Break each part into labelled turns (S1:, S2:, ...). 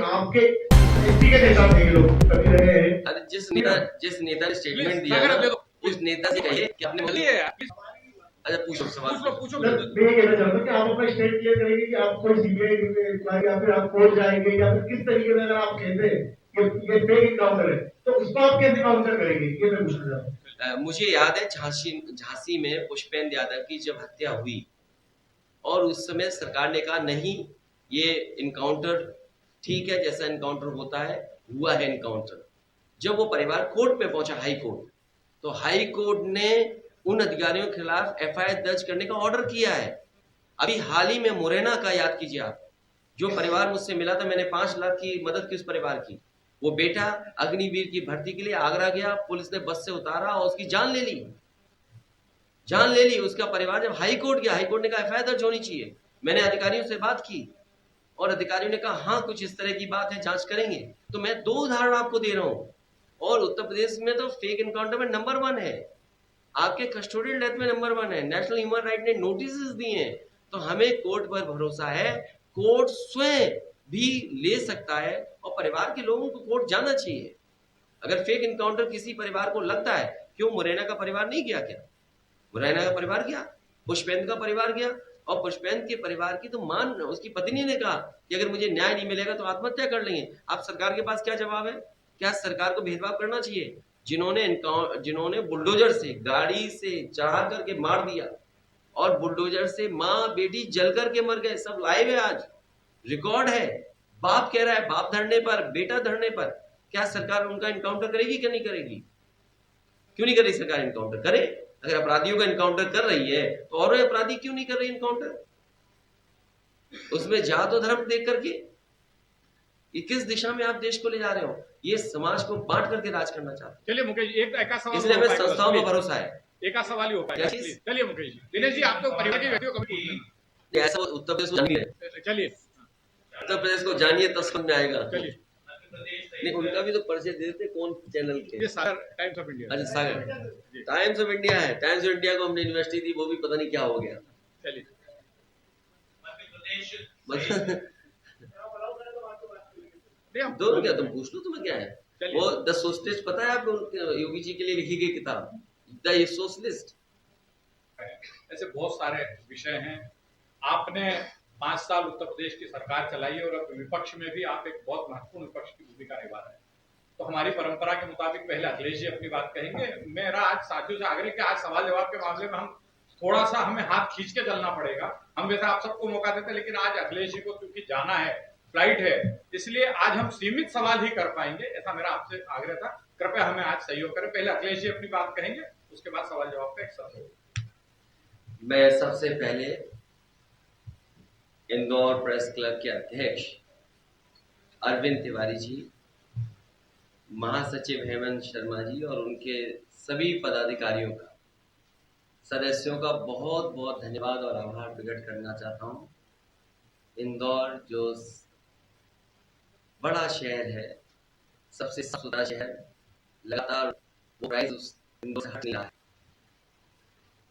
S1: आपके व्यक्तिगत हिसाब से ये लोग कभी रहे हैं?
S2: अरे जिस नेता ने स्टेटमेंट दिया ना, उस नेता से कहिए कि आपने अच्छा पूछो सवाल
S3: पूछो।
S1: मैं ये कहना चाहता हूँ कि आप अपना स्टेट क्लियर करेंगे कि आप कोई सीबीआई इंक्वायरी या फिर आप कोर्ट जाएंगे या फिर किस तरीके से अगर आप कहते हैं कि ये फेक इनकाउंटर है तो उसको आप कैसे काउंटर करेंगे, ये मैं पूछना चाहता हूँ।
S2: मुझे याद है झांसी में पुष्पेंद्र यादव की जब हत्या हुई और उस समय सरकार ने कहा नहीं, ये इनकाउंटर ठीक है, जैसा इनकाउंटर होता है हुआ है इनकाउंटर। जब वो परिवार कोर्ट में पहुंचा, हाई कोर्ट, तो हाई कोर्ट ने उन अधिकारियों के खिलाफ एफआईआर दर्ज करने का ऑर्डर किया है। अभी हाल ही में मुरैना का याद कीजिए आप, जो परिवार मुझसे मिला था, मैंने 5 लाख की मदद की उस परिवार की। वो बेटा अग्निवीर की भर्ती के लिए आगरा गया, पुलिस ने बस से उतारा और उसकी जान ले ली। उसका परिवार जब हाई कोर्ट गया, हाई कोर्ट ने कहा एफआईआर दर्ज होनी चाहिए। मैंने अधिकारियों से बात की और अधिकारियों ने कहा हाँ कुछ इस तरह की बात है, जांच करेंगे। तो मैं 2 उदाहरण आपको दे रहा हूं। और उत्तर प्रदेश में तो फेक इनकाउंटर में नंबर 1 है, आपके कस्टोडियल डेथ में नंबर 1 है। नेशनल ह्यूमन राइट ने नोटिस दिए हैं। तो हमें कोर्ट पर भरोसा है, कोर्ट स्वयं भी ले सकता है और परिवार के लोगों को कोर्ट जाना चाहिए। अगर फेक इनकाउंटर किसी परिवार को लगता है, क्यों मुरैना का परिवार नहीं गया? क्या मुरैना का परिवार गया, पुष्पेंद्र का परिवार गया, और पुष्पेंद्र के परिवार की तो मान उसकी पत्नी ने कहा कि अगर मुझे न्याय नहीं मिलेगा तो आत्महत्या कर लेंगे। आप सरकार के पास क्या जवाब है? क्या सरकार को भेदभाव करना चाहिए? जिन्होंने बुलडोजर से गाड़ी से चढ़ा करके मार दिया और बुलडोजर से माँ बेटी जल करके मर गए, सब लाइव है, आज रिकॉर्ड है। बाप कह रहा है, बाप धरने पर, बेटा धरने पर, क्या सरकार उनका इनकाउंटर करेगी कि नहीं करेगी? क्यों नहीं कर रही सरकार इनकाउंटर? करे। अगर अपराधियों का इनकाउंटर कर रही है तो और अपराधी क्यों नहीं कर रही इनकाउंटर? उसमें जात और धर्म देख करके ये किस दिशा में आप देश को ले जा रहे हो? ये समाज को बांट करके राज करना चाहते हैं।
S3: चलिए मुकेश जी, एक सवाल,
S2: इसलिए हमें संस्थाओं पर भरोसा है।
S3: एक सवाल ही हो पाएगा। चलिए मुकेश जी, दिनेश जी, आप तो परिवार के व्यक्ति को कभी पूछना,
S2: ऐसा उत्तर प्रदेश को जानिए,
S3: चलिए
S2: उत्तर प्रदेश को जानिए तब समझ में आएगा।
S3: चलिए,
S2: नहीं, उनका भी तो परिचय दे देते, कौन चैनल के?
S3: ये सागर टाइम्स ऑफ इंडिया।
S2: अच्छा, सागर टाइम्स ऑफ इंडिया है। टाइम्स ऑफ इंडिया को हमने यूनिवर्सिटी दी, वो भी पता नहीं क्या हो गया।
S3: चलिए
S2: दो क्या, तुम पूछ लो, तुम्हें क्या है? वो द सोशलिस्ट पता है आपको? योगी जी के लिए लिखी गई किताब द सोशलिस्ट।
S3: ऐसे बहुत सारे विषय हैं। आपने 5 साल उत्तर प्रदेश की सरकार चलाई है और अब विपक्ष में भी आप एक बहुत महत्वपूर्ण विपक्ष की भूमिका निभा रहे हैं। तो हमारी परंपरा के मुताबिक पहले अखिलेश जी अपनी बात कहेंगे। मेरा आज साथियों से आग्रह कि आज सवाल जवाब के मामले में हम थोड़ा सा, हमें हाथ खींच के चलना पड़ेगा। हम वैसे आप सबको मौका देते हैं, लेकिन आज अखिलेश जी को क्योंकि जाना है, फ्लाइट है, इसलिए आज हम सीमित सवाल ही कर पाएंगे। ऐसा मेरा आपसे आग्रह था, कृपया हमें आज सहयोग करें। पहले अखिलेश जी अपनी बात कहेंगे, उसके बाद सवाल जवाब का एक सत्र होगा।
S2: मैं सबसे पहले इंदौर प्रेस क्लब के अध्यक्ष अरविंद तिवारी जी, महासचिव हेमंत शर्मा जी और उनके सभी पदाधिकारियों का, सदस्यों का बहुत बहुत धन्यवाद और आभार प्रकट करना चाहता हूं। इंदौर जो बड़ा शहर है, सबसे साफ सुथरा शहर, लगातार वो प्राइज इंदौर से हट नहीं रहा है।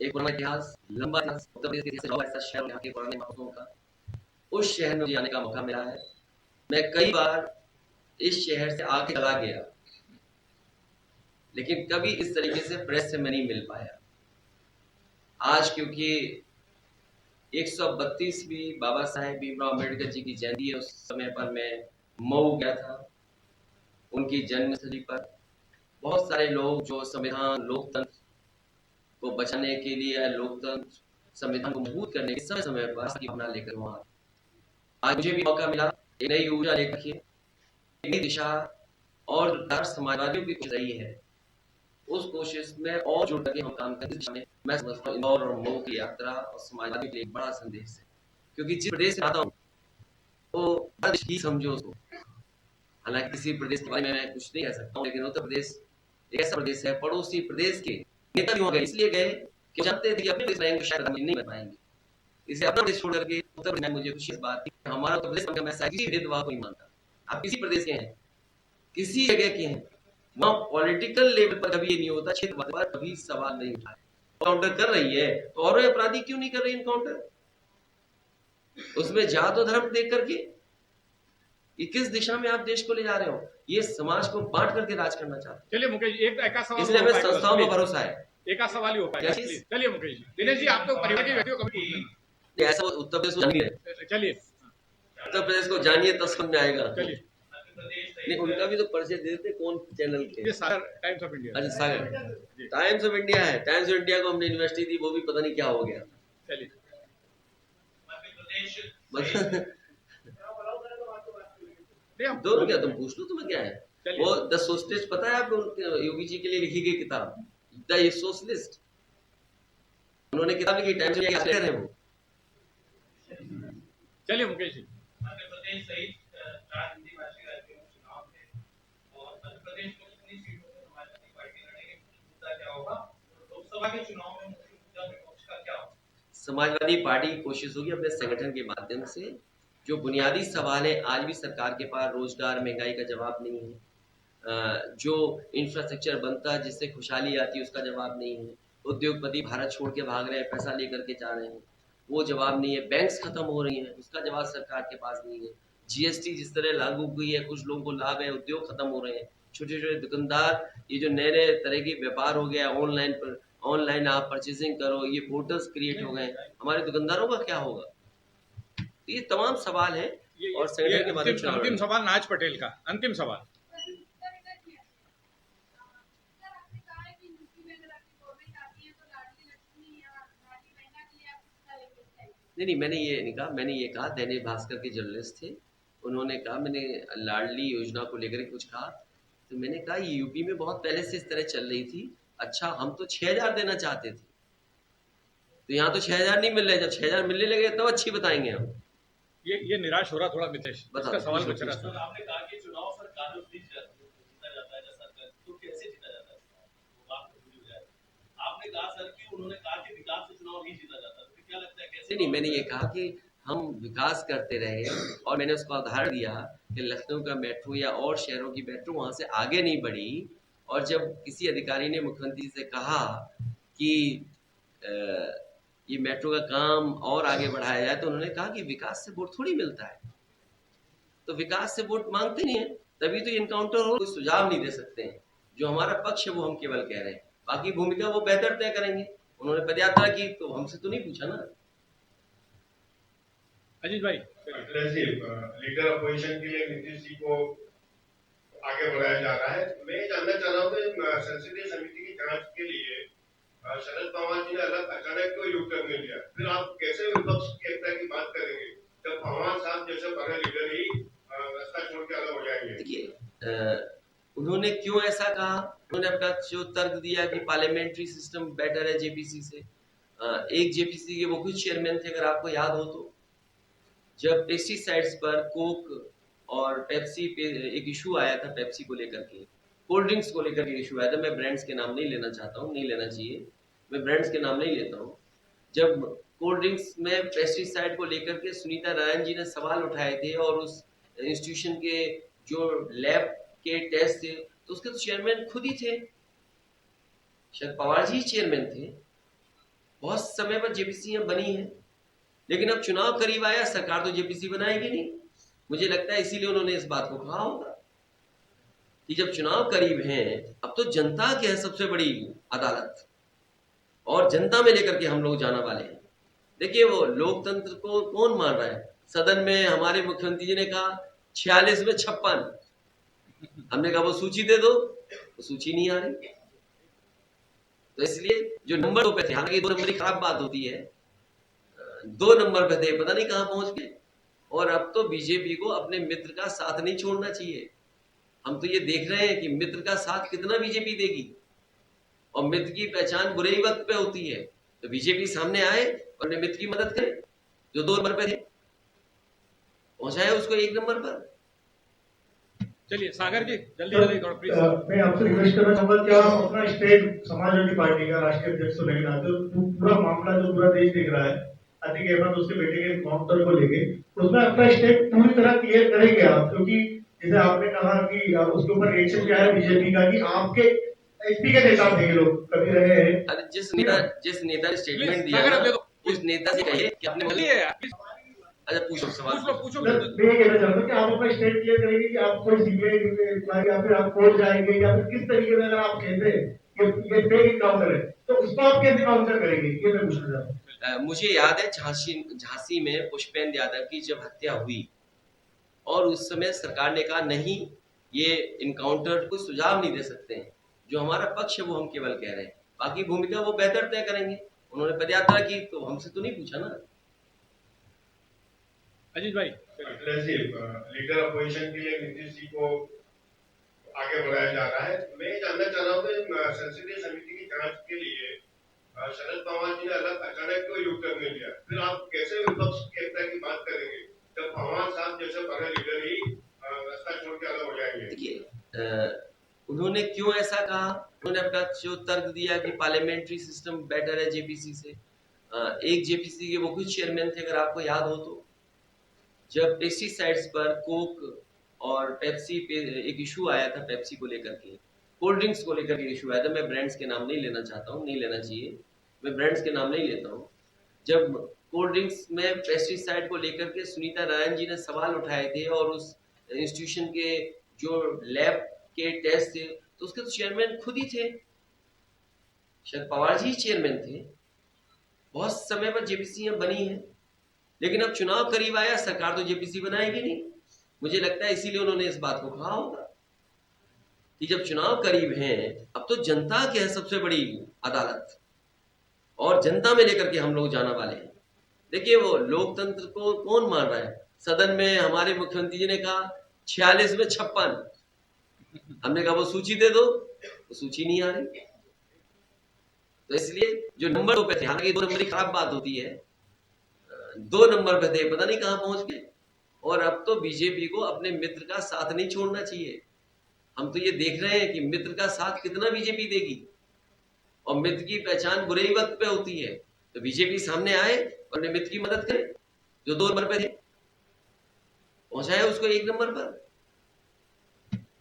S2: एक पुराना इतिहास, लंबा इतिहास, उत्तर प्रदेश के इतिहास ऐसा शहर, यहाँ के पुराने महत्वों का, उस शहर में जाने का मौका मिला है। मैं कई बार इस शहर से आके चला गया, लेकिन कभी इस तरीके से प्रेस से मैं नहीं मिल पाया। आज क्योंकि 132वीं बाबा साहेब भीमराव अम्बेडकर जी की जयंती है, उस समय पर मैं मऊ गया था, उनकी जन्मस्थली पर। बहुत सारे लोग जो संविधान, लोकतंत्र को बचाने के लिए, लोकतंत्र संविधान को मजबूत करने के समय पर भावना लेकर वहां, आज मुझे भी मौका मिला एक नई ऊर्जा लेकर, एक नई दिशा और समाजवादियों की कोशिश रही है, उस कोशिश में और जुड़ करके हम काम करते हैं। मैं समझता हूँ इंदौर और मऊ की यात्रा और समाजवादियों के लिए एक बड़ा संदेश है, क्योंकि जिस प्रदेश से आता हूँ वो देश ही समझो उसको। हालांकि किसी प्रदेश के बारे में मैं कुछ नहीं कह सकता हूँ, लेकिन उत्तर प्रदेश एक ऐसा प्रदेश है, पड़ोसी प्रदेश के नेता भी वहां गए, इसलिए गए कि जानते थे कि अपने देश में शायद नहीं बन पाएंगे, इसे अपना देश छोड़ करके उत्तर प्रदेश में। मुझे खुशी इस बात की, हमारा उत्तर प्रदेश में मैं किसी भेदभाव को नहीं मानता। आप किसी प्रदेश के हैं, किसी जगह के हैं, वहां पॉलिटिकल लेवल पर कभी ये नहीं होता, क्षेत्र पर कभी सवाल नहीं उठाए। इनकाउंटर कर रही है तो और अपराधी क्यों नहीं कर रही इनकाउंटर? उसमें जात और धर्म देख करके ये किस दिशा में आप देश को ले जा रहे हो? ये समाज को बांट करके राज करना चाहते हैं।
S3: चलिए मुकेश जी, एक आध सवाल
S2: इसलिए
S3: हो
S2: हमें
S3: पाएगा,
S2: संस्थाओं पर
S3: प्लीज।
S2: भरोसा है।
S3: एक आध सवाल ही हो पाएगा,
S2: क्या चीज?
S3: प्लीज। चलिए मुकेश जी, दिनेश जी, आप तो परिवार के व्यक्ति को कभी पूछ लेना।
S2: ऐसा उत्तर प्रदेश को जानिए,
S3: चलिए
S2: उत्तर प्रदेश को जानिए तब समझ में आएगा।
S3: चलिए,
S2: नहीं, उनका भी तो परिचय दे देते, कौन चैनल के।
S3: ये सागर टाइम्स ऑफ इंडिया।
S2: अच्छा, सागर टाइम्स ऑफ इंडिया है। टाइम्स ऑफ इंडिया को हमने यूनिवर्सिटी दी, वो भी पता नहीं क्या हो गया।
S3: चलिए,
S2: दोनों क्या, तुम पूछ लो, तुम्हें क्या है।
S3: चलिए।
S2: वो द सोशलिस्ट पता है आपको, योगी जी के लिए लिखी गई किताब द सोशलिस्ट, उन्होंने किताब लिखी, टाइम्स ऑफ इंडिया है वो।
S3: चलिए मुकेश जी,
S4: मध्य प्रदेश सहित 4 हिंदी भाषी राज्यों में चुनाव है और मध्य प्रदेश में कितनी सीटों पर समाजवादी पार्टी लड़ेगी, मुद्दा क्या होगा, और लोकसभा के चुनाव में मुख्य मुद्दा विपक्ष का क्या होगा?
S2: समाजवादी पार्टी की कोशिश होगी अपने संगठन के माध्यम से, जो बुनियादी सवाल है आज भी सरकार के पास रोजगार, महंगाई का जवाब नहीं है, जो इंफ्रास्ट्रक्चर बनता है जिससे खुशहाली आती है उसका जवाब नहीं है, उद्योगपति भारत छोड़ के भाग रहे हैं, पैसा लेकर के जा रहे हैं, वो जवाब नहीं है, बैंक्स खत्म हो रही हैं, उसका जवाब सरकार के पास नहीं है, जीएसटी जिस तरह लागू हुई है कुछ लोगों को लाभ है, उद्योग खत्म हो रहे हैं, छोटे छोटे दुकानदार, ये जो नए नए तरह के व्यापार हो गया, ऑनलाइन आप परचेजिंग करो, ये पोर्टल्स क्रिएट हो गए, हमारे दुकानदारों का क्या होगा? तो ये तमाम सवाल है और संगठन के माध्यम से
S3: अंतिम सवाल नाज पटेल का, अंतिम सवाल।
S2: नहीं, मैंने ये नहीं कहा, मैंने ये कहा, दैनिक भास्कर के जर्नलिस्ट थे, उन्होंने कहा, मैंने लाडली योजना को लेकर कुछ कहा, तो मैंने कहा ये यूपी में बहुत पहले से इस तरह चल रही थी, अच्छा हम तो 6000 देना चाहते थे, तो यहाँ तो 6000 नहीं मिल रहे, जब 6000 मिलने लगे तब अच्छी बताएंगे हम।
S3: ये निराश हो रहा थोड़ा मितेश, इसका सवाल बच रहा था।
S4: आपने कहा कि चुनाव सरकार में जीता जाता है, सरकार तो कैसे जीता जाता है, वो बात तो भूल जाए। आपने कहा सर कि उन्होंने कहा कि विकास से चुनाव नहीं जीता जाता, तो क्या लगता है कैसे?
S2: नहीं, मैंने ये कहा कि हम विकास करते रहे और मैंने उसका उदाहरण दिया कि लखनऊ का मेट्रो या और शहरों की मेट्रो वहां से आगे नहीं बढ़ी, और जब किसी अधिकारी ने मुख्यमंत्री से कहा कि ये मेट्रो का काम और आगे बढ़ाया जाए, तो उन्होंने कहा कि विकास से वोट थोड़ी मिलता है, तो विकास से वोट मांगते नहीं है, तभी तो इनकाउंटर हो, कोई सुझाव नहीं दे सकते हैं, जो हमारा पक्ष है वो हम केवल कह रहे हैं, बाकी भूमिका वो बेहतर तय करेंगे। उन्होंने पदयात्रा की तो हमसे तो नहीं पूछा ना।
S3: अजीत भाई,
S5: लीडर अपोजिशन के लिए नीतीश जी को आगे बढ़ाया जा रहा है। मैं ये जानना चाह रहा हूँ कि संसदीय समिति की जांच के लिए शरद पवार जी ने अलग अचानक क्यों यूटर्न ले लिया? फिर आप कैसे विपक्ष की एकता की बात करेंगे जब पवार साहब जैसे बड़े लीडर ही रास्ता छोड़ के अलग हो जाएंगे?
S2: देखिए, उन्होंने क्यों ऐसा कहा, उन्होंने अपना जो तर्क दिया कि पार्लियामेंट्री सिस्टम बेटर है जेपीसी से। एक जेपीसी के वो कुछ चेयरमैन थे, अगर आपको याद हो तो, जब पेस्टिसाइड्स पर कोक और पेप्सी पे एक इशू आया था, पेप्सी को लेकर के, कोल्ड ड्रिंक्स को लेकर के इशू आया था, मैं ब्रांड्स के नाम नहीं लेना चाहता हूँ, नहीं लेना चाहिए, मैं ब्रांड्स के नाम नहीं लेता हूँ। जब कोल्ड ड्रिंक्स में पेस्टिसाइड को लेकर के सुनीता नारायण जी ने सवाल उठाए थे और उस इंस्टीट्यूशन के जो लैब के टेस्ट थे, तो उसके तो चेयरमैन खुद ही थे, शरद पवार जी चेयरमैन थे। बहुत समय पर जेपीसी बनी है, लेकिन अब चुनाव करीब आया, सरकार तो जेपीसी बनाएगी नहीं। मुझे लगता है इसीलिए उन्होंने इस बात को कहा होगा कि जब चुनाव करीब हैं, अब तो जनता की है सबसे बड़ी अदालत, और जनता में लेकर के हम लोग जाना वाले हैं। देखिए, वो लोकतंत्र को कौन मान रहा है? सदन में हमारे मुख्यमंत्री जी ने कहा 46 में 56, हमने कहा वो सूची दे दो, वो सूची नहीं आ रही। तो इसलिए जो नंबर 2 पे थे, हालांकि 2 नंबर की खराब बात होती है, 2 नंबर पे थे, पता नहीं कहां पहुंच गए। और अब तो बीजेपी को अपने मित्र का साथ नहीं छोड़ना चाहिए। हम तो ये देख रहे हैं कि मित्र का साथ कितना बीजेपी देगी, और मित्र की पहचान बुरे ही वक्त पे होती है। तो बीजेपी सामने आए और अपने मित्र की मदद करे, जो 2 नंबर पे थे, पहुंचाए उसको 1 नंबर पर।
S3: चलिए सागर जी, जल्दी थोड़ा प्लीज।
S1: मैं आपसे रिक्वेस्ट करना चाहूंगा कि आप अपना स्टेट समाजवादी पार्टी का राष्ट्रीय अध्यक्ष तो लेकर आते हो, पूरा मामला जो पूरा देश देख रहा है, अतिक अहमद उसके बेटे के एनकाउंटर को लेके, उसमें अपना स्टेट पूरी तरह क्लियर करेंगे आप? क्योंकि जैसे आपने कहा कि उसके ऊपर रिएक्शन क्या है बीजेपी का कि आपके एसपी के नेता थे ये लोग, कभी रहे हैं।
S2: अरे जिस नेता ने स्टेटमेंट दिया, उस नेता से कहिए कि अपने अच्छा पूछो सवाल
S3: पूछो
S1: सर, मैं ये कहना चाहता हूँ कि आप अपना स्टेट क्लियर करेंगे कि आप कोई सीबीआई इंक्वायरी या फिर आप कोर्ट जाएंगे या फिर किस तरीके से, अगर आप कहते हैं कि ये फेक इनकाउंटर है तो उसको आप कैसे काउंटर करेंगे, ये मैं पूछना चाहता हूँ।
S2: मुझे याद है झांसी में पुष्पेंद्र यादव की जब हत्या हुई और उस समय सरकार ने कहा नहीं, ये इनकाउंटर कोई सुझाव नहीं दे सकते हैं, जो हमारा पक्ष है वो हम केवल कह रहे हैं, बाकी भूमिका वो बेहतर तय करेंगे। उन्होंने पदयात्रा की तो हमसे तो नहीं पूछा ना।
S3: अजीत भाई
S5: लीडर अपोजिशन के लिए नीतीश जी को आगे बढ़ाया जा रहा है। मैं ये जानना चाह रहा हूँ कि संसदीय समिति की जांच के लिए शरद पवार जी ने अलग अचानक क्यों युग टर्न लिया, फिर आप कैसे विपक्ष की एकता की बात करेंगे जब पवार साहब जैसे बड़े लीडर ही रास्ता छोड़ के अलग हो जाएंगे।
S2: देखिए उन्होंने क्यों ऐसा कहा, उन्होंने अपना जो तर्क दिया कि पार्लियामेंट्री सिस्टम बेटर है जेपीसी से। एक जेपीसी के वो कुछ चेयरमैन थे, अगर आपको याद हो तो, जब पेस्टिसाइड्स पर कोक और पेप्सी पे एक इशू आया था, पेप्सी को लेकर के, कोल्ड ड्रिंक्स को लेकर के इशू आया था। मैं ब्रांड्स के नाम नहीं लेना चाहता हूँ, नहीं लेना चाहिए, मैं ब्रांड्स के नाम नहीं लेता हूँ। जब कोल्ड ड्रिंक्स में पेस्टिसाइड को लेकर के सुनीता नारायण जी ने सवाल उठाए थे और उस इंस्टीट्यूशन के जो लैब के टेस्ट थे तो उसके तो चेयरमैन खुद ही थे, शरद पवार जी चेयरमैन थे। बहुत समय पर जेपीसी बनी है, लेकिन अब चुनाव करीब आया, सरकार तो जेपीसी बनाएगी नहीं। मुझे लगता है इसीलिए उन्होंने इस बात को कहा होगा कि जब चुनाव करीब हैं, अब तो जनता की है सबसे बड़ी अदालत और जनता में लेकर के हम लोग जाना वाले हैं। देखिए वो लोकतंत्र को कौन मान रहा है। सदन में हमारे मुख्यमंत्री जी ने कहा 46 में 56, हमने कहा वो सूची दे दो, वो सूची नहीं आ रही। तो इसलिए जो नंबर पे थे, हालांकि 2 नंबर की खराब बात होती है, 2 नंबर पे थे, पता नहीं कहां पहुंच गए। और अब तो बीजेपी को अपने मित्र का साथ नहीं छोड़ना चाहिए। हम तो ये देख रहे हैं कि मित्र का साथ कितना बीजेपी देगी, और मित्र की पहचान बुरे ही वक्त पे होती है। तो बीजेपी सामने आए और अपने मित्र की मदद करे, जो 2 नंबर पे थे पहुंचाए उसको 1 नंबर पर।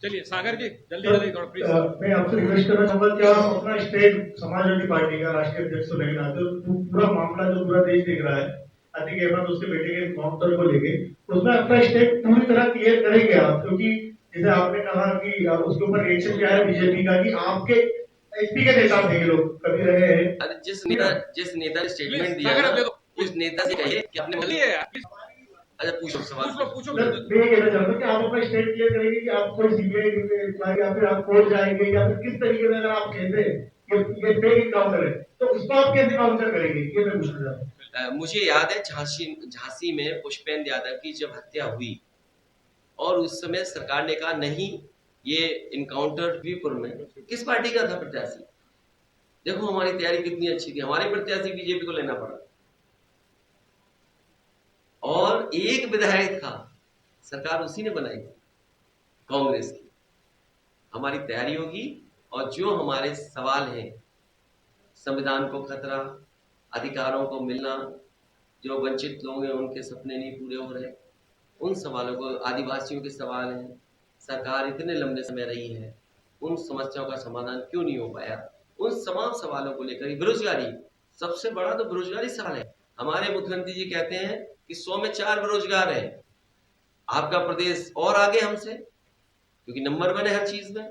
S3: चलिए सागर जी जल्दी थोड़ा प्लीज।
S1: मैं आपसे रिक्वेस्ट करना चाहूंगा कि आप अपना स्टेट समाजवादी पार्टी का राष्ट्रीय अध्यक्ष तो नहीं आते, पूरा मामला जो पूरा देश देख रहा है, अतिक अहमद उसके बेटे के एनकाउंटर को लेके, उसमें अपना स्टेट पूरी तरह क्लियर करेंगे आप, क्योंकि जैसे आपने कहा कि उसके ऊपर रिएक्शन क्या है बीजेपी का कि आपके एसपी के नेता थे ये लोग कभी रहे हैं।
S2: अरे जिस नेता ने स्टेटमेंट दिया ना, उस नेता से कहिए कि आपने अच्छा पूछो सवाल
S3: पूछो
S1: सर, मैं ये कहना चाहता हूँ कि आप अपना स्टेट क्लियर करेंगे कि आप कोई सीबीआई इंक्वायरी या फिर आप कोर्ट जाएंगे या फिर किस तरीके से, अगर आप कहते हैं कि ये फेक इनकाउंटर है तो उसको आप कैसे काउंटर करेंगे, ये मैं पूछना चाहता हूँ।
S2: मुझे याद है झांसी में पुष्पेंद्र यादव की जब हत्या हुई और उस समय सरकार ने कहा नहीं, ये इनकाउंटर वीरपुर में किस पार्टी का था प्रत्याशी, देखो हमारी तैयारी कितनी अच्छी थी, हमारे प्रत्याशी बीजेपी को लेना पड़ा और एक विधायक था, सरकार उसी ने बनाई कांग्रेस की। हमारी तैयारी होगी और जो हमारे सवाल हैं, संविधान को खतरा, अधिकारों को मिलना, जो वंचित लोग हैं उनके सपने नहीं पूरे हो रहे, उन सवालों को, आदिवासियों के सवाल हैं, सरकार इतने लंबे समय रही है, उन समस्याओं का समाधान क्यों नहीं हो पाया, उन तमाम सवालों को लेकर। बेरोजगारी सबसे बड़ा तो बेरोजगारी सवाल है। हमारे मुख्यमंत्री जी कहते हैं कि 100 में 4 बेरोजगार है। आपका प्रदेश और आगे हमसे, क्योंकि नंबर 1 है हर चीज में।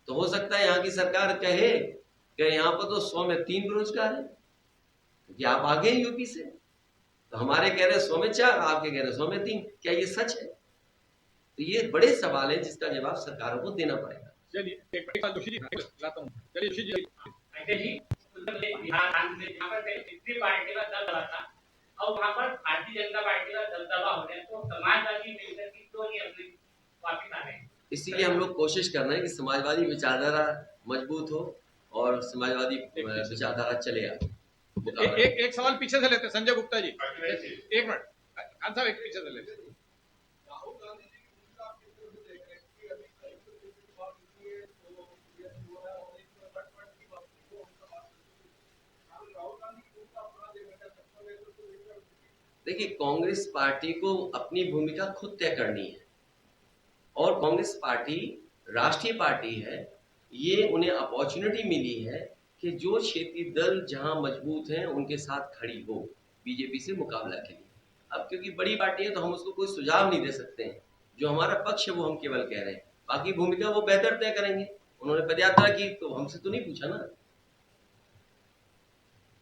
S2: तो हो सकता है यहाँ की सरकार कहे कि यहाँ पर तो 100 में 3 बेरोजगार है, क्योंकि आप आगे हैं यूपी से। तो हमारे कह रहे 100 में 4, आपके कह रहे 100 में 3, क्या ये सच है? तो ये बड़े सवाल है जिसका जवाब सरकारों को देना पड़ेगा।
S3: चलिए एक बार जोशी जी लाता हूँ। चलिए जोशी जी।
S4: बिहार में जहाँ पर तीसरी पार्टी का दबदबा था और वहाँ पर भारतीय जनता पार्टी का दबदबा हो रहा है, तो समाजवादी मिलकर की क्यों नहीं अपनी वापिस आ रहे हैं?
S2: इसीलिए हम लोग कोशिश कर रहे हैं कि समाजवादी विचारधारा मजबूत हो और समाजवादी विचारधारा चले आगे।
S3: एक सवाल पीछे से लेते संजय गुप्ता जी, 1 मिनट खान साहब, एक पीछे से लेते।
S2: देखिए कांग्रेस पार्टी को अपनी भूमिका खुद तय करनी है और कांग्रेस पार्टी राष्ट्रीय पार्टी है। ये उन्हें अपॉर्चुनिटी मिली है कि जो क्षेत्रीय दल जहां मजबूत हैं उनके साथ खड़ी हो बीजेपी से मुकाबला के लिए। अब क्योंकि बड़ी पार्टी है तो हम उसको कोई सुझाव नहीं दे सकते हैं, जो हमारा पक्ष है वो हम केवल कह रहे हैं, बाकी भूमिका वो बेहतर तय करेंगे। उन्होंने पदयात्रा की तो हमसे तो नहीं पूछा ना।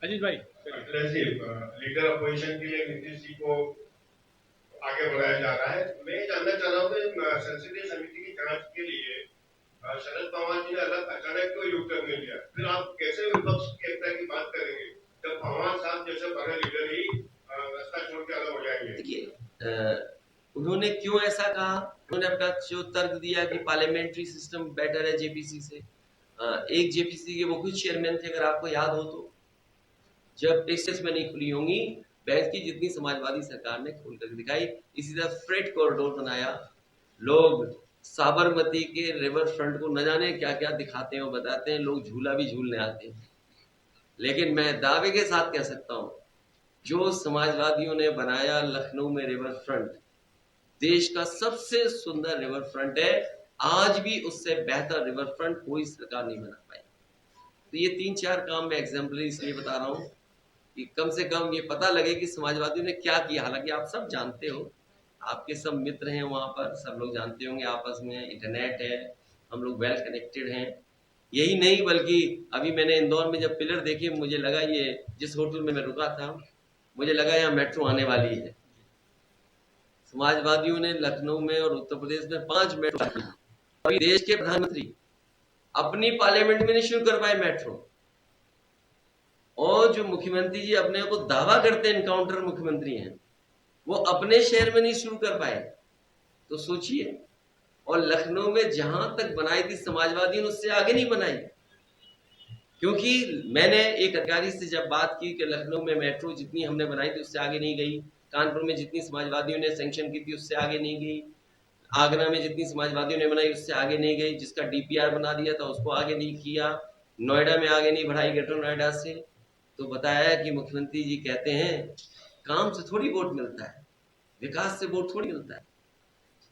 S3: अजीत भाई
S5: लीडर अपोजिशन के लिए नीतीश जी को आगे बढ़ाया जा रहा है। मैं ये जानना चाह रहा हूँ कि संसदीय समिति की जांच के लिए शरद पवार जी ने अलग अचानक क्यों युग टर्न में लिया? फिर आप कैसे विपक्ष की एकता की बात करेंगे जब पवार साहब जैसे बड़े लीडर ही रास्ता छोड़ के अलग हो जाएंगे?
S2: देखिए, उन्होंने क्यों ऐसा कहा, उन्होंने अपना जो तर्क दिया कि पार्लियामेंट्री सिस्टम बेटर है जेपीसी से। एक जेपीसी के वो खुद चेयरमैन थे, अगर आपको याद हो तो, जब टेक्सस में नहीं खुली होंगी बैंक की जितनी समाजवादी सरकार ने खोल कर दिखाई। इसी तरह फ्रेट कॉरिडोर बनाया, लोग साबरमती के रिवर फ्रंट को न जाने क्या क्या दिखाते हैं और बताते हैं, लोग झूला भी झूलने आते हैं। लेकिन मैं दावे के साथ कह सकता हूं, जो समाजवादियों ने बनाया लखनऊ में रिवर फ्रंट, देश का सबसे सुंदर रिवर फ्रंट है। आज भी उससे बेहतर रिवर फ्रंट कोई सरकार नहीं बना पाई। तो ये 3-4 काम मैं एग्जाम्पल इसलिए बता रहा हूं कि कम से कम ये पता लगे कि समाजवादियों ने क्या किया। हालांकि आप सब जानते हो, आपके सब मित्र हैं वहां पर, सब लोग जानते होंगे, आपस में इंटरनेट है, हम लोग वेल कनेक्टेड हैं। यही नहीं बल्कि अभी मैंने इंदौर में जब पिलर देखे, मुझे लगा ये जिस होटल में मैं रुका था, मुझे लगा यहाँ मेट्रो आने वाली है। समाजवादियों ने लखनऊ में और उत्तर प्रदेश में 5 मेट्रो, अभी देश के प्रधानमंत्री अपनी पार्लियामेंट में नहीं शुरू कर पाए मेट्रो, और जो मुख्यमंत्री जी अपने को दावा करते हैं इनकाउंटर मुख्यमंत्री हैं, वो अपने शहर में नहीं शुरू कर पाए। तो सोचिए, और लखनऊ में जहां तक बनाई थी समाजवादियों ने उससे आगे नहीं बनाई। क्योंकि मैंने एक अधिकारी से जब बात की कि लखनऊ में मेट्रो जितनी हमने बनाई थी उससे आगे नहीं गई, कानपुर में जितनी समाजवादियों ने सैंक्शन की थी उससे आगे नहीं गई, आगरा में जितनी समाजवादियों ने बनाई उससे आगे नहीं गई, जिसका डीपीआर बना दिया था उसको आगे नहीं किया, नोएडा में आगे नहीं बढ़ाई ग्रेटर नोएडा से। तो बताया कि मुख्यमंत्री जी कहते हैं काम से थोड़ी वोट मिलता है, विकास से वोट थोड़ी मिलता है।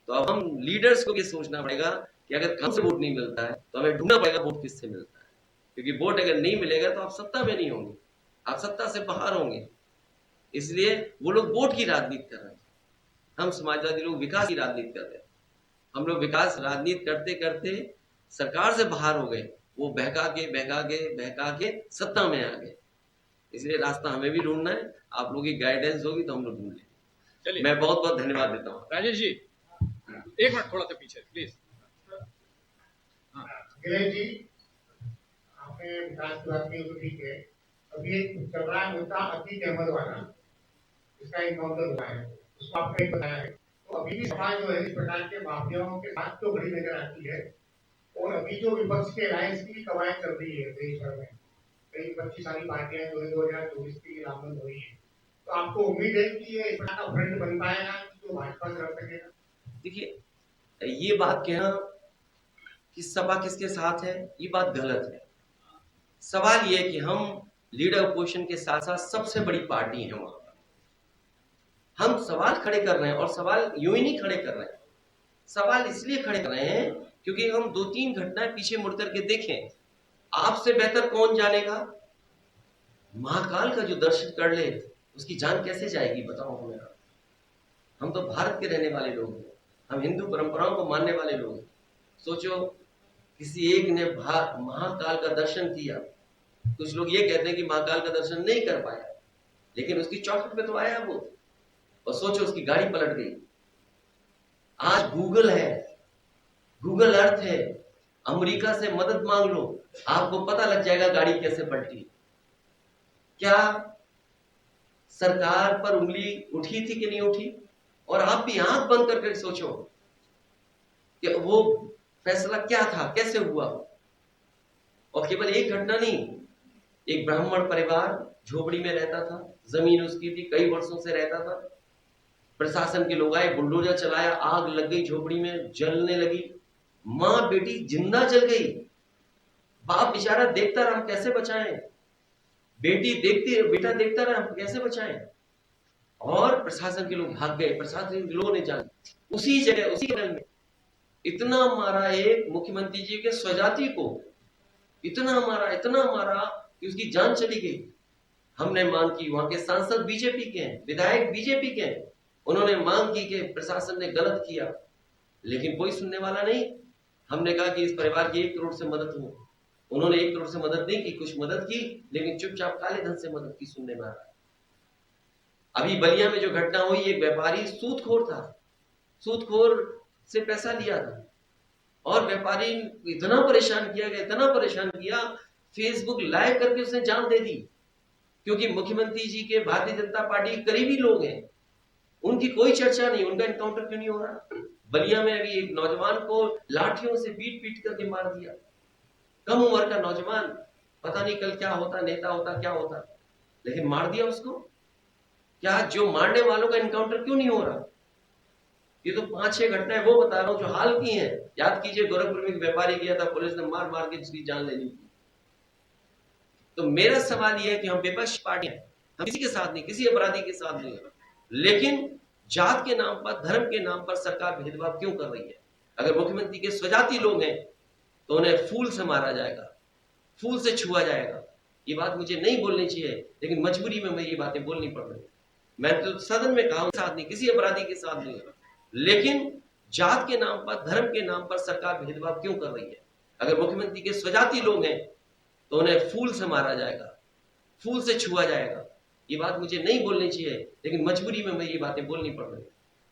S2: तो अब हम लीडर्स को ये सोचना पड़ेगा कि अगर काम से वोट नहीं मिलता है तो हमें ढूंढना पड़ेगा वोट किससे मिलता है, क्योंकि वोट अगर नहीं मिलेगा तो आप सत्ता में नहीं होंगे, आप सत्ता से बाहर होंगे। इसलिए वो लोग वोट की राजनीति कर रहे हैं, हम समाजवादी लोग विकास की राजनीति कर रहे हैं। हम लोग विकास राजनीति करते करते सरकार से बाहर हो गए, वो बहका के सत्ता में आ गए। इसलिए रास्ता हमें भी ढूंढना है, आप लोगों की गाइडेंस होगी तो हम लोग ढूंढ लेंगे। मैं बहुत बहुत धन्यवाद देता हूँ।
S3: राजेश जी एक मिनट थोड़ा सा पीछे प्लीज।
S1: गिरीश जी, आपने विकास की बात की तो ठीक है, अभी एक चल रहा है मुद्दा अतीक अहमद वाला, इसका इनकाउंटर हुआ है, उसको आपने बताया है। तो अभी भी समाज जो है इस प्रकार के माफियाओं के साथ तो बड़ी नजर आती है, और अभी जो विपक्ष के अलायंस की कवायद चल रही है देश भर में, कई विपक्षी सारी पार्टियां जो 2024 की नामजद हुई है, तो आपको उम्मीद है कि ये इस प्रकार का फ्रंट बन पाएगा जो भाजपा कर सकेगा?
S2: देखिए, ये बात कहना कि सपा किसके साथ है, ये बात गलत है। सवाल ये है कि हम लीडर अपोजिशन के साथ साथ सबसे बड़ी पार्टी है वहां पर, हम सवाल खड़े कर रहे हैं, और सवाल यूं ही नहीं खड़े कर रहे हैं, सवाल इसलिए खड़े कर रहे हैं क्योंकि हम 2-3 घटनाएं पीछे मुड़ करके देखें। आपसे बेहतर कौन जानेगा? महाकाल का जो दर्शन कर ले उसकी जान कैसे जाएगी, बताओ हमें। हम तो भारत के रहने वाले लोग हैं, हम हिंदू परंपराओं को मानने वाले लोग हैं। सोचो, किसी एक ने महाकाल का दर्शन किया, कुछ लोग ये कहते हैं कि महाकाल का दर्शन नहीं कर पाया, लेकिन उसकी चौखट पे तो आया वो, और सोचो उसकी गाड़ी पलट गई। आज गूगल है, गूगल अर्थ है, अमेरिका से मदद मांग लो, आपको पता लग जाएगा गाड़ी कैसे पलटी। क्या सरकार पर उंगली उठी थी कि नहीं उठी? और आप भी आंख बंद करके सोचो कि वो फैसला क्या था, कैसे हुआ। और केवल एक घटना नहीं, एक ब्राह्मण परिवार झोपड़ी में रहता था, जमीन उसकी थी, कई वर्षों से रहता था, प्रशासन के लोग आए, बुलडोजर चलाया, आग लग गई, झोपड़ी में जलने लगी, मां बेटी जिंदा जल गई। बाप बेचारा देखता रहा, हम कैसे बचाएं, बेटा देखता रहा, हम कैसे बचाएं। और प्रशासन के लोग भाग गए, प्रशासन के लोगों ने जान उसी जगह उसी केरल में इतना मारा, एक मुख्यमंत्री जी के स्वजाति को इतना मारा कि उसकी जान चली गई। हमने मांग की, वहां के सांसद बीजेपी के हैं, विधायक बीजेपी के हैं, उन्होंने मांग की कि प्रशासन ने गलत किया, लेकिन कोई सुनने वाला नहीं। हमने कहा कि इस परिवार की 1 करोड़ से मदद हो, उन्होंने 1 करोड़ से मदद नहीं की, कुछ मदद की, लेकिन चुपचाप काले धन से मदद की, सुनने में आ रहा है। अभी बलिया में जो घटना हुई, एक व्यापारी सूदखोर था, सूदखोर से पैसा लिया था, और व्यापारी इतना परेशान किया गया, इतना परेशान किया, फेसबुक लाइव करके उसने जान दे दी, क्योंकि मुख्यमंत्री जी के भारतीय जनता पार्टी के करीबी लोग हैं, उनकी कोई चर्चा नहीं, उनका एनकाउंटर क्यों नहीं हो रहा। बलिया में अभी एक नौजवान को लाठियों से पीट पीट करके मार दिया, कम उम्र का नौजवान, पता नहीं कल क्या होता, नेता होता, क्या होता, लेकिन मार दिया उसको। क्या जो मारने वालों का एनकाउंटर क्यों नहीं हो रहा। ये तो 5-6 घटनाएं वो बता रहा हूं जो हाल की हैं। याद कीजिए, गोरखपुर में एक व्यापारी गया था, पुलिस ने मार मार के जिसकी जान ले ली। तो मेरा सवाल यह है कि हम विपक्ष पार्टी हैं, हम किसी के साथ नहीं, किसी अपराधी के साथ नहीं, लेकिन जात के नाम पर, धर्म के नाम पर सरकार भेदभाव क्यों कर रही है। अगर मुख्यमंत्री के स्वजाति लोग हैं तो उन्हें फूल से मारा जाएगा, फूल से छुआ जाएगा। ये बात मुझे नहीं बोलनी चाहिए, लेकिन मजबूरी में मैं ये बातें बोलनी पड़ रही है। मैं तो सदन में कहा, साथ नहीं, किसी अपराधी के साथ नहीं, लेकिन जात के नाम पर, धर्म के नाम पर सरकार भेदभाव क्यों कर रही है। अगर मुख्यमंत्री के स्वजाति लोग हैं तो उन्हें फूल से मारा जाएगा, फूल से छुआ जाएगा। ये बात मुझे नहीं बोलनी चाहिए, लेकिन मजबूरी में मैं ये बातें बोलनी पड़ रही है।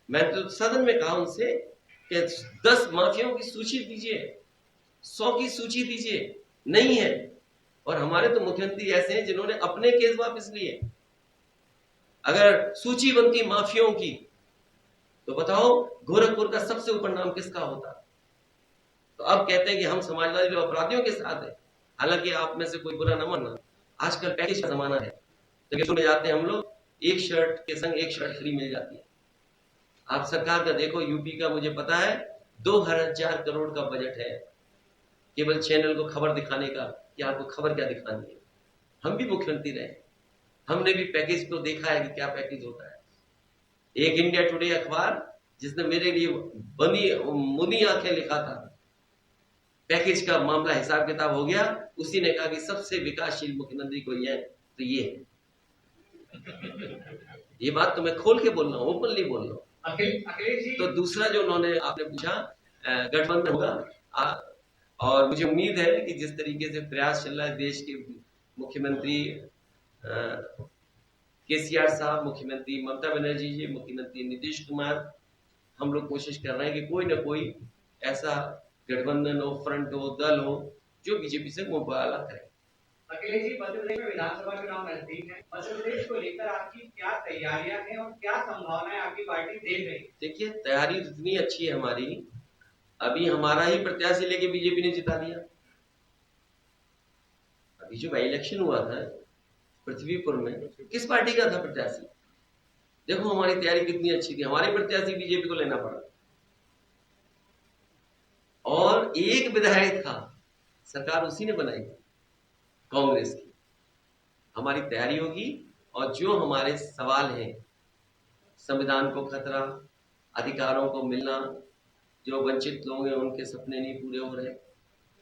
S2: मैं तो सदन में कहा उनसे कि 10 माफियाओं की सूची दीजिए, 100 की सूची दीजिए, नहीं है। और हमारे तो मुख्यमंत्री ऐसे हैं जिन्होंने अपने केस वापस लिए। अगर सूची बनती माफियाओं की तो बताओ गोरखपुर का सबसे ऊपर नाम किसका होता। तो अब कहते हैं कि हम समाजवादी लोग अपराधियों के साथ है। हालांकि आप में से कोई बुरा न मानना, आजकल पैकेज का जमाना है, तो सुने जाते हैं हम लोग, एक शर्ट के संग एक शर्ट फ्री मिल जाती है। आप सरकार का देखो, यूपी का मुझे पता है 2000 करोड़ का बजट है केवल चैनल को खबर दिखाने का, कि आपको खबर क्या दिखानी है। हम भी मुख्यमंत्री रहे, हमने भी पैकेज को देखा है कि क्या पैकेज होता है। एक इंडिया टुडे अखबार जिसने मेरे लिए बंदी मुनी आंखें लिखा था, पैकेज का मामला हिसाब किताब हो गया, उसी ने कहा कि सबसे विकासशील मुख्यमंत्री कोई है तो ये है। ये बात तो मैं खोल के बोल रहा हूँ, ओपनली बोल रहा हूँ।
S4: अखिलेश जी,
S2: तो दूसरा जो उन्होंने आपने पूछा, गठबंधन होगा, और मुझे उम्मीद है कि जिस तरीके से प्रयास चल रहा है देश के मुख्यमंत्री केसीआर साहब, मुख्यमंत्री ममता बनर्जी जी, मुख्यमंत्री नीतीश कुमार, हम लोग कोशिश कर रहे हैं कि कोई ना कोई ऐसा गठबंधन हो, फ्रंट हो, दल हो जो बीजेपी से मुकाबला करे।
S4: अखिलेश जी, मध्य प्रदेश में विधानसभा चुनाव नजदीक है, मध्य प्रदेश को लेकर आपकी क्या तैयारियां हैं और क्या संभावनाएं आपकी पार्टी देख रही है।
S2: देखिए, तैयारी इतनी अच्छी है हमारी, अभी हमारा ही प्रत्याशी लेके बीजेपी ने जिता दिया। अभी जो बाई इलेक्शन हुआ था पृथ्वीपुर में, किस पार्टी का था प्रत्याशी। देखो हमारी तैयारी कितनी अच्छी थी, हमारे प्रत्याशी बीजेपी को लेना पड़ा, और एक विधायक था, सरकार उसी ने बनाई कांग्रेस की। हमारी तैयारी होगी, और जो हमारे सवाल हैं, संविधान को खतरा, अधिकारों को मिलना, जो वंचित लोग हैं उनके सपने नहीं पूरे हो रहे,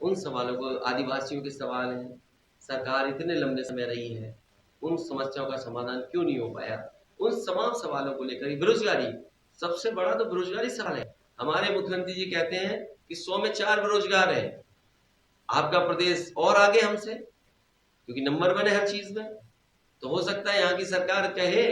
S2: उन सवालों को, आदिवासियों के सवाल हैं, सरकार इतने लंबे समय रही है, उन समस्याओं का समाधान क्यों नहीं हो पाया, उन तमाम सवालों को लेकर। बेरोजगारी सबसे बड़ा तो बेरोजगारी सवाल है। हमारे मुख्यमंत्री जी कहते हैं कि 100 में 4 बेरोजगार है। आपका प्रदेश और आगे हमसे, क्योंकि नंबर 1 है हर चीज में। तो हो सकता है यहाँ की सरकार कहे